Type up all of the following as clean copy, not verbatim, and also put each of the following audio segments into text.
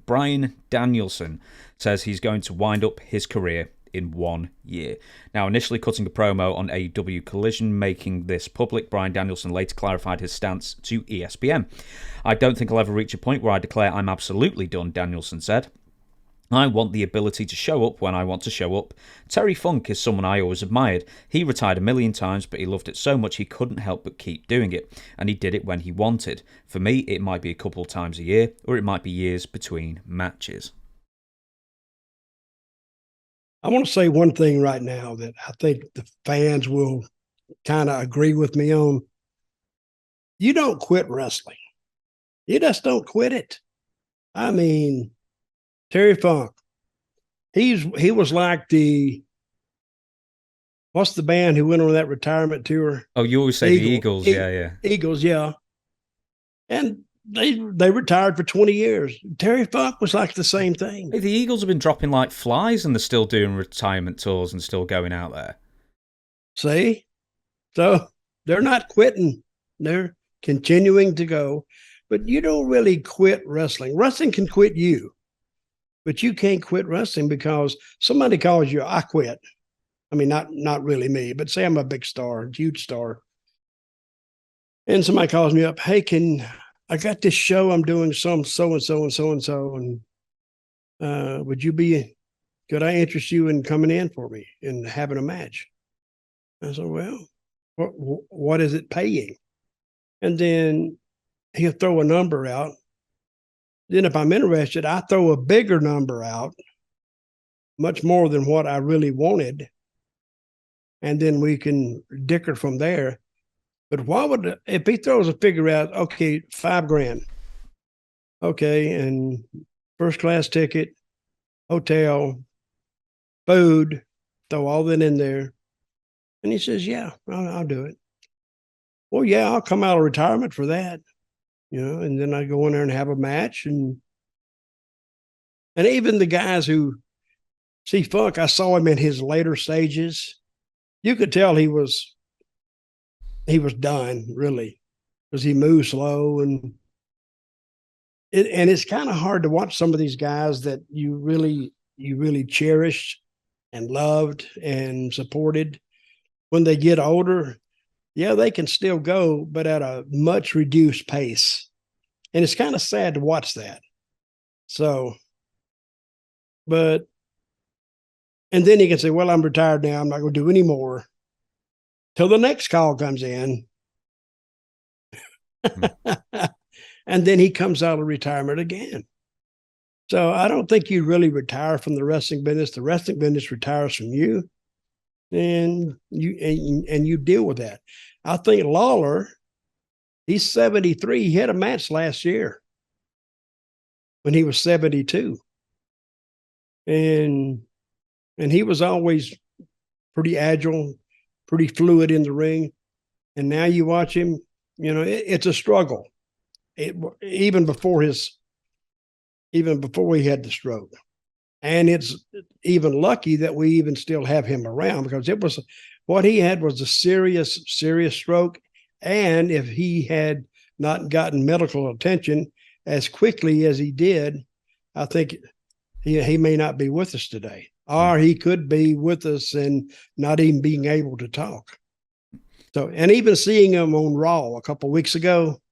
Bryan Danielson says he's going to wind up his career in 1 year. Now, initially cutting a promo on AEW Collision, making this public, Bryan Danielson later clarified his stance to ESPN. "I don't think I'll ever reach a point where I declare I'm absolutely done," Danielson said. "I want the ability to show up when I want to show up. Terry Funk is someone I always admired. He retired a million times, but he loved it so much he couldn't help but keep doing it. And he did it when he wanted. For me, it might be a couple times a year, or it might be years between matches." I want to say one thing right now that I think the fans will kind of agree with me on. You don't quit wrestling. You just don't quit it. I mean, Terry Funk, he was like what's the band who went on that retirement tour? Oh, you always say the Eagles. Yeah. Eagles, yeah. And they retired for 20 years. Terry Funk was like the same thing. Hey, the Eagles have been dropping like flies and they're still doing retirement tours and still going out there. See? So they're not quitting. They're continuing to go. But you don't really quit wrestling. Wrestling can quit you. But you can't quit wrestling because somebody calls you, "I quit." I mean, not really me, but say I'm a big star, huge star. And somebody calls me up, "Hey, I got this show I'm doing some so-and-so and so-and-so, and could I interest you in coming in for me and having a match?" I said, "Well, what is it paying?" And then he'll throw a number out. Then if I'm interested, I throw a bigger number out, much more than what I really wanted. And then we can dicker from there. But if he throws a figure out, okay, $5,000. Okay, and first class ticket, hotel, food, throw all that in there. And he says, "Yeah, I'll do it." Well, yeah, I'll come out of retirement for that. And then I go in there and have a match. And even the guys who see Funk, I saw him in his later stages. You could tell he was done, really, because he moved slow. And it's kind of hard to watch some of these guys that you really cherished and loved and supported. When they get older, yeah, they can still go, but at a much reduced pace. And it's kind of sad to watch that. So, and then you can say, "Well, I'm retired now. I'm not going to do any more," till the next call comes in. And then he comes out of retirement again. So I don't think you really retire from the wrestling business. The wrestling business retires from you. And you deal with that. I think Lawler, he's 73. He had a match last year when he was 72. And he was always pretty agile, pretty fluid in the ring. And now you watch him, it's a struggle. Even before he had the stroke. And it's even lucky that we even still have him around, because what he had was a serious stroke. And if he had not gotten medical attention as quickly as he did, I think he may not be with us today, or he could be with us and not even being able to talk. So, and even seeing him on Raw a couple of weeks ago,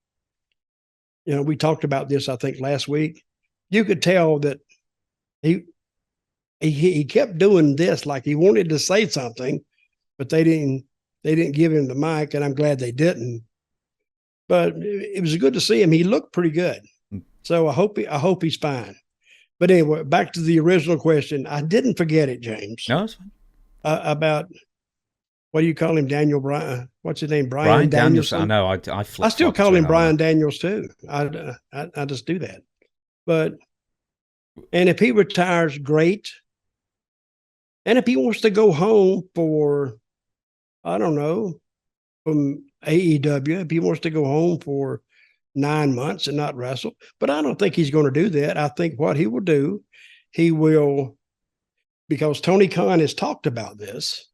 we talked about this, I think last week, you could tell that he kept doing this, like he wanted to say something, but they didn't give him the mic, and I'm glad they didn't. But it was good to see him. He looked pretty good. So I hope he's fine. But anyway, back to the original question. I didn't forget it, James. No, it's fine. About, what do you call him? Daniel Bryan. What's his name? Bryan Danielson. I know. I still call him Bryan Daniels too. I just do that. And if he retires, great. And if he wants to go home for, I don't know, from AEW, if he wants to go home for 9 months and not wrestle, but I don't think he's going to do that. I think what he will do, because Tony Khan has talked about this,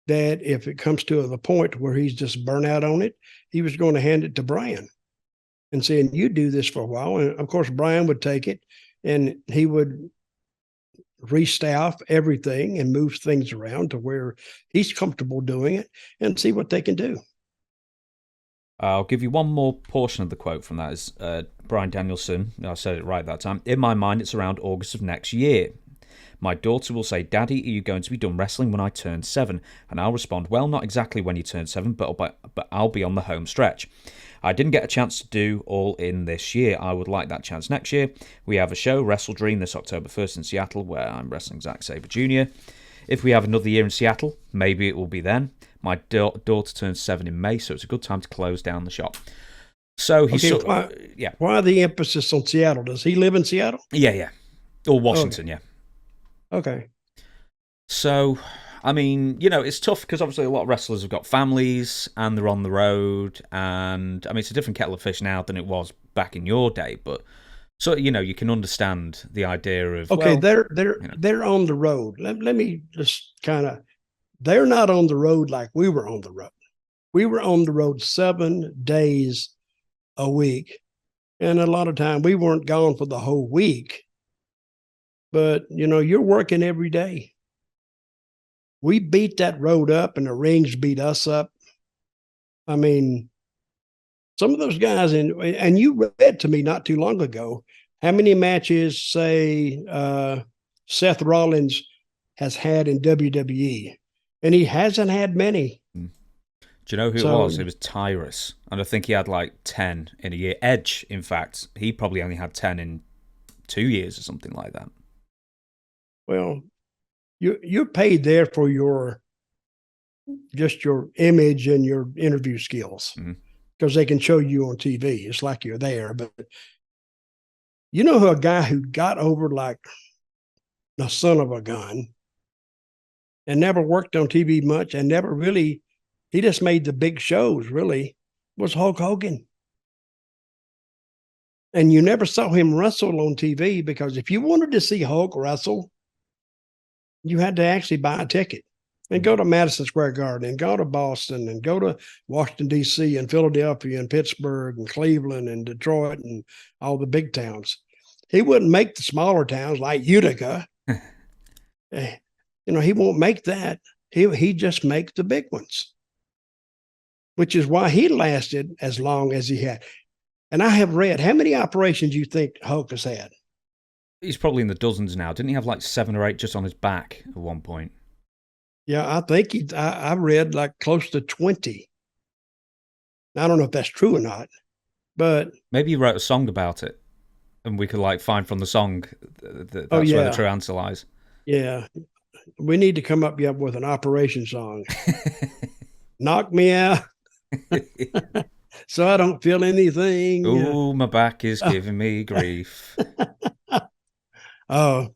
that if it comes to the point where he's just burnt out on it, he was going to hand it to Bryan and saying, "You do this for a while." And of course, Bryan would take it and he would restaff everything and move things around to where he's comfortable doing it and see what they can do. I'll give you one more portion of the quote from that. Is Bryan Danielson, I said it right that time. In my mind, it's around August of next year. My daughter will say, Daddy, are you going to be done wrestling when I turn 7? And I'll respond, well, not exactly when you turn 7, but I'll be on the home stretch. I didn't get a chance to do All In this year. I would like that chance next year. We have a show, Wrestle Dream, this October 1st in Seattle, where I'm wrestling Zack Sabre Jr. If we have another year in Seattle, maybe it will be then. My daughter turns 7 in May, so it's a good time to close down the shop. So he's Why the emphasis on Seattle? Does he live in Seattle? Yeah. Or Washington, okay. Yeah. Okay. So, I mean, it's tough because obviously a lot of wrestlers have got families and they're on the road. And, I mean, it's a different kettle of fish now than it was back in your day. But, so, you can understand the idea of... Okay, they're on the road. Let me just kind of... They're not on the road like we were on the road. We were on the road 7 days a week. And a lot of time we weren't gone for the whole week. But, you're working every day. We beat that road up and the rings beat us up. I mean, some of those guys, and you read to me not too long ago, how many matches, say, Seth Rollins has had in WWE? And he hasn't had many. Do you know who it was? It was Tyrus. And I think he had like 10 in a year. Edge, in fact, he probably only had 10 in 2 years or something like that. Well, you're paid there for just your image and your interview skills, because they can show you on TV. It's like you're there. But a guy who got over like the son of a gun and never worked on TV much and never really, he just made the big shows really, was Hulk Hogan. And you never saw him wrestle on TV, because if you wanted to see Hulk wrestle, you had to actually buy a ticket and go to Madison Square Garden and go to Boston and go to Washington, D.C. and Philadelphia and Pittsburgh and Cleveland and Detroit and all the big towns. He wouldn't make the smaller towns like Utica. He won't make that. He just make the big ones, which is why he lasted as long as he had. And I have read, how many operations you think Hulk has had? He's probably in the dozens now. Didn't he have like 7 or 8 just on his back at one point? Yeah, I think I read like close to 20. I don't know if that's true or not, but... Maybe he wrote a song about it, and we could like find from the song that's where the true answer lies. Yeah. We need to come up with an operation song. Knock me out so I don't feel anything. Oh, my back is giving me grief. Oh.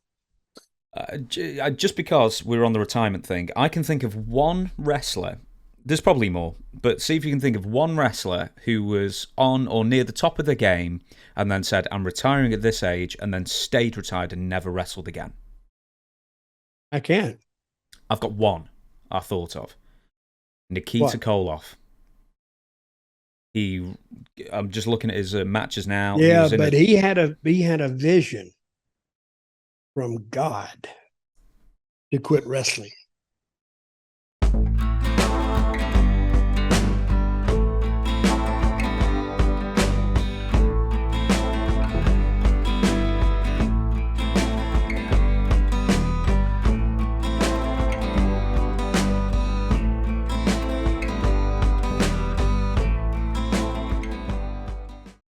Just because we're on the retirement thing, I can think of one wrestler. There's probably more, but see if you can think of one wrestler who was on or near the top of the game and then said, I'm retiring at this age, and then stayed retired and never wrestled again. I can't. I've got one I thought of. Nikita Koloff. I'm just looking at his matches now. Yeah, but he had a vision from God to quit wrestling.